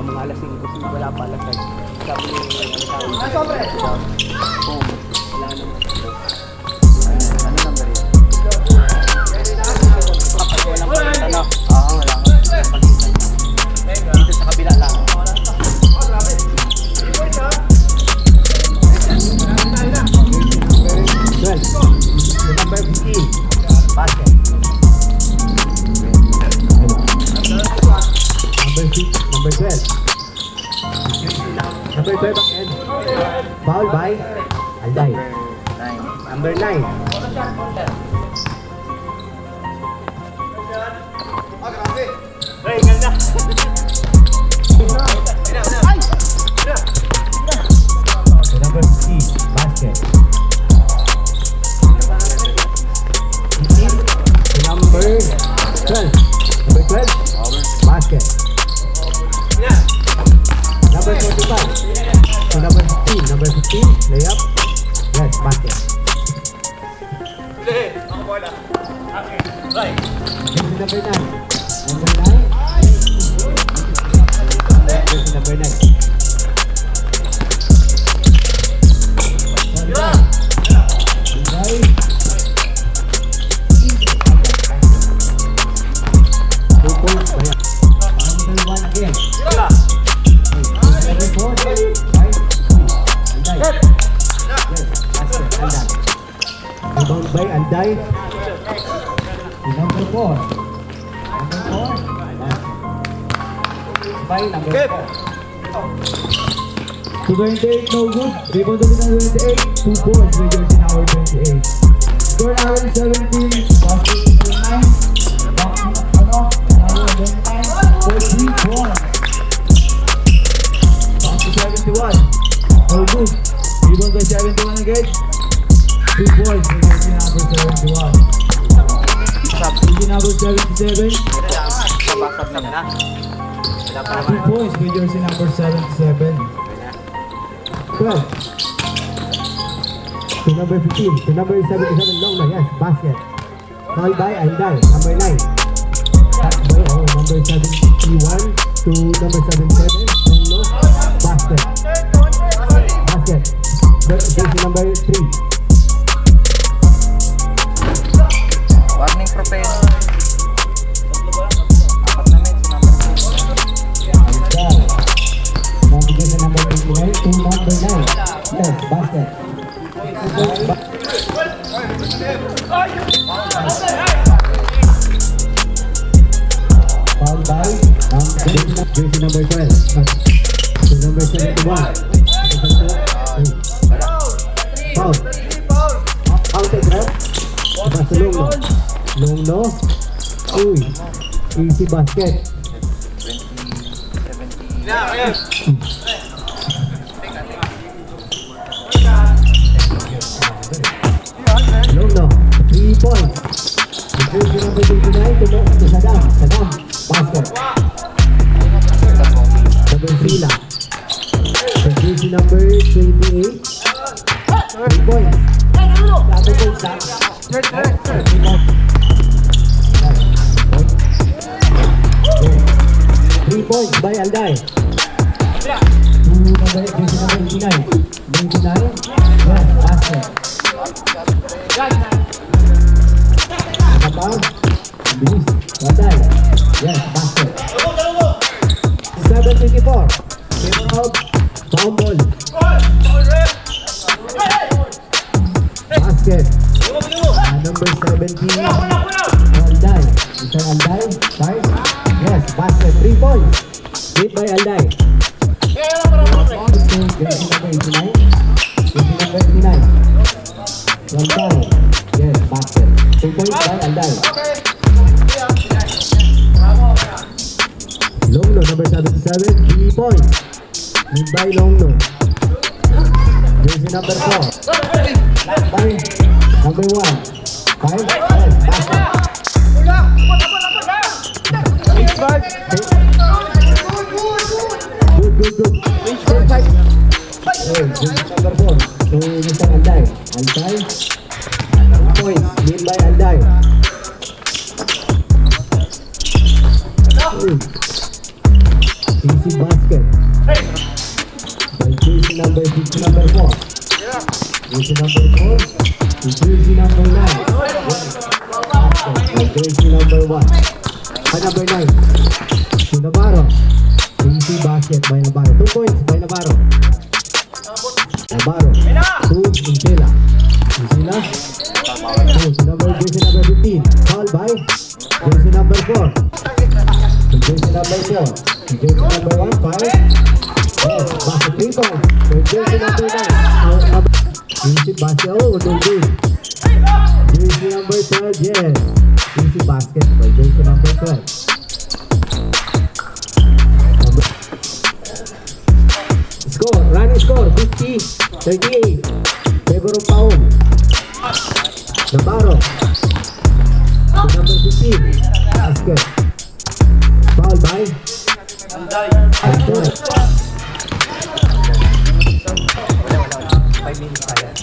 mga alas 5 kasi wala pa alas 6. Sabi niya wala naman. Ano number yun? Kapag walang palitan na. Oo, wala ka. Dito sa kabila lang. Number 15. Basket. Number 12. Number 12 again. Foul by Alday. Number 9. Hey, ganda. Number 15, basket. Number 12. Number 12, basket. Number 45. So number 15. Number 15, layup. Yes, basket. Right. Number 9. Number 9. Number 9. Rebound by Alday. Number 4. Number 4. By number 4. To 28, no good. Rebound to 28. 2 points by Jersey Tower 28. Score namin 17. Basket 9. For 3 points. Basket 71. No good. Rebound by 71 again. 2 points by Jersey number 71. Jersey number 77. 2 points by Jersey number 77. 12. To number 15. To number 77, long na. Yes, basket. Foul by Alday. Number 9. Number 71 to number 77. Long no. Basket. Basket. Jersey number 3. Warning propel. Apat na minutes. Number 6. Jersey number 89 to number 9. Yes, basket. Foul by jersey number 12. To number 71. Foul. Outside rep. Basta long no. Long no. Uy. Easy basket. 20-17. Long no. 3 points. Jersey number 29 to Saddam. Saddam. Basket. Number Sila. Jersey number 28. 3 points. Double points na. 3 points by Alday. Jersey number 89. 99. Yes, basket. Nakapang. Bilis. Alday. Yes, basket. 7:24. Came out. Foul ball. Basket. Number 17. Alday. Isang Alday. Five. Yes, basket. 3 points. Made by Alday. Jersey number 89. Jersey number 89. Alday. Yes, basket. 2 points by Alday. Longno, number 77. 3 points. Made by Longno. Jersey number 4. By number 1. 5. Yes, basket. Good. Jersey number 4. So, Mr. Alday. Alday. Points. Made by Alday. Easy basket. Jersey number 4 to jersey number 9. Jersey number 1. Number 9 to Navarro. Easy basket by Navarro. 2 points by Navarro. Navarro to Intela. Intela to jersey number 15. Foul by jersey number 4. To jersey number 4. To jersey number 1. 5. Yes, basket 3 points. To jersey number 9. Easy basket. Oh, no good. Jersey number 12. Yes. Easy basket by jersey number 12. Score, running score, 50-38. Favor of Paul. Navarro. To number 15. Basket. Foul by Anton. 5 minutes pa yan.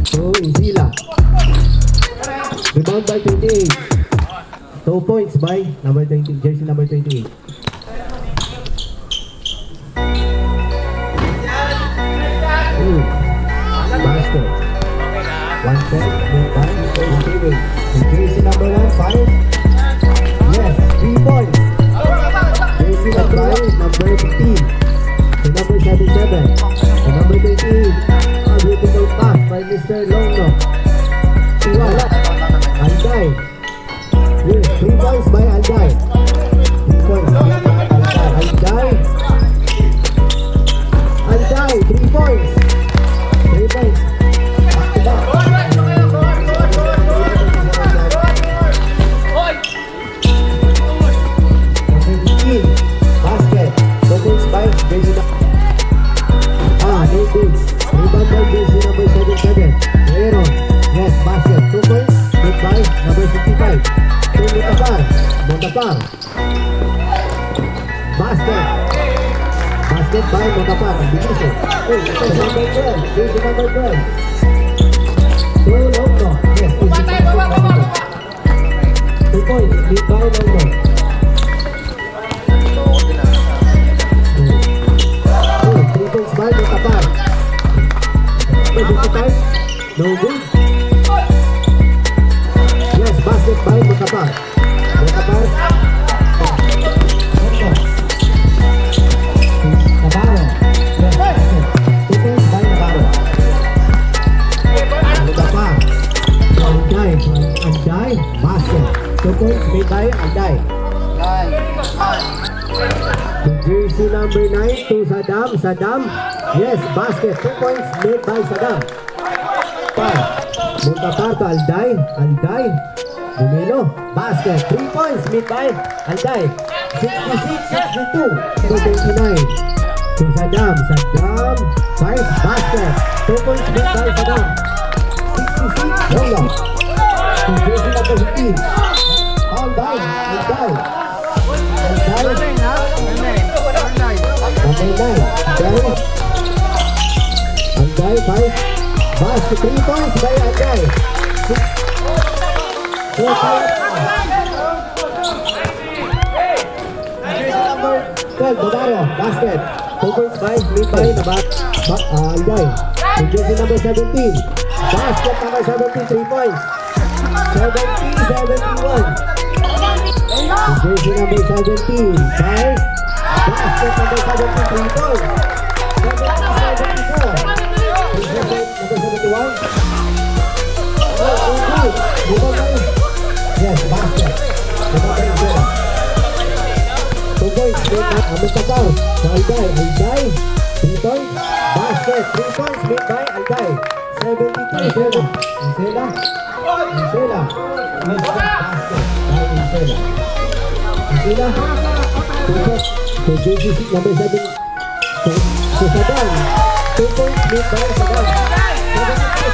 So, Isila. Rebound by 28. 2 points by number 20, jersey number 28. Ooh, basket. 1 set, made by David. Jersey number 1, 5. Yes, 3 points. Jersey number 15. To number 77. To number 28. A beautiful pass by Mr. Longno. Iwala. Alday. Yes, 3 points by Alday. 3 points by Alday. Alday, 3 points. 3 points. Back to back. Number 15, basket. 2 points by jersey no good. Rebound by jersey number 77. Aaron. Yes, basket. 2 points. Good by number 55. To Montapar. Montapar. Basket. Basket by Montapar. Ang bilis eh. Oh, jersey number 12. Jersey number 12. To Longno. Yes, easy pass to Longno. 2 points. Lead by Longno. 3 points by Montapar. 55. No good. Yes, basket by Montapar. Montapar. Navarro. Yes, basket. 2 points by Navarro. Montapar. Alday. Alday. Basket. 2 points made by Alday. To jersey number 9 to Saddam. Saddam. Yes, basket. 2 points made by Saddam. Montapar to Alday. Alday. Dumelo. Basket. 3 points made by Alday. 66-62. To 29. To Saddam. Saddam. 5. Basket. 2 points made by Saddam. 66. Rolo. To jersey number 15. All by Alday. Alday. Number 9. Alday. 5. Basket. 3 points by Alday. 4 points. Number 12. Navarro. Basket. 2 points by Navarro. Alday. Jersey number 17. Basket number 17. 3 points. 70-71. Jersey number 17. 5. Basket number 17. 3 points. 70-74. Number 71. Yes, basket. Number 2 points. Montapar. Alday. Alday. 3 points. Basket. 3 points made by Alday. 72-7. Isela. Isela. Yes, basket by Isela. Isela. 2 points. To jersey number 7. To Saddam. 2 points made by Saddam.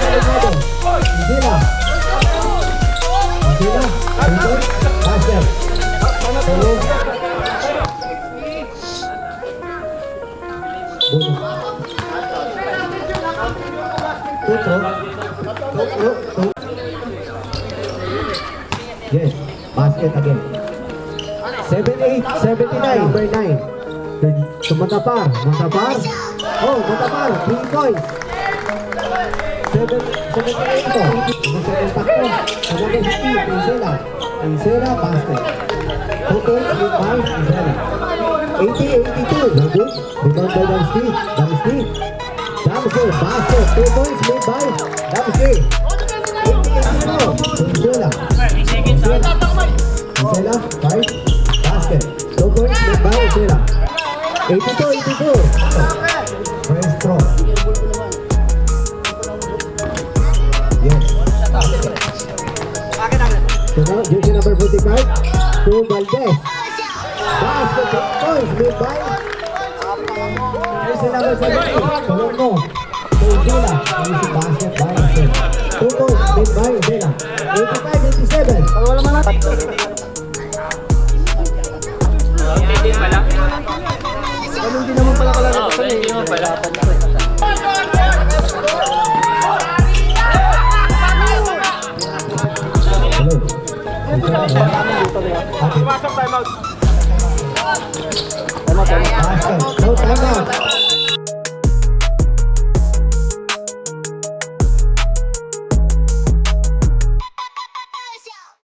72-7. Isela. Isela. 3 points. Basket. Hello. Yes, basket again. 78-79. Number 9. to Matapar. Matapar. Oh, Matapar. 3 points. 7-8 po. Second takbo. Number 15, Isela. Isela, basket. 2 points with by Isela. 80-82. No good. Rebound by Damski. Damski. Damski, basket. 2 points made by Damski. 80-82. Isela. Isela, 5. Basket. 2 points made by Isela. 82-82. First throw. Yes. So now, jersey number 45 to Valdez. Basket 2 points made by jersey number 17. Colombo. To Zela. Easy basket by Zela. 2 points made by Zela. 85-87. Hindi naman pala kalaro ko hindi naman pala. Hello. Pasok time out. Basket. No timeout.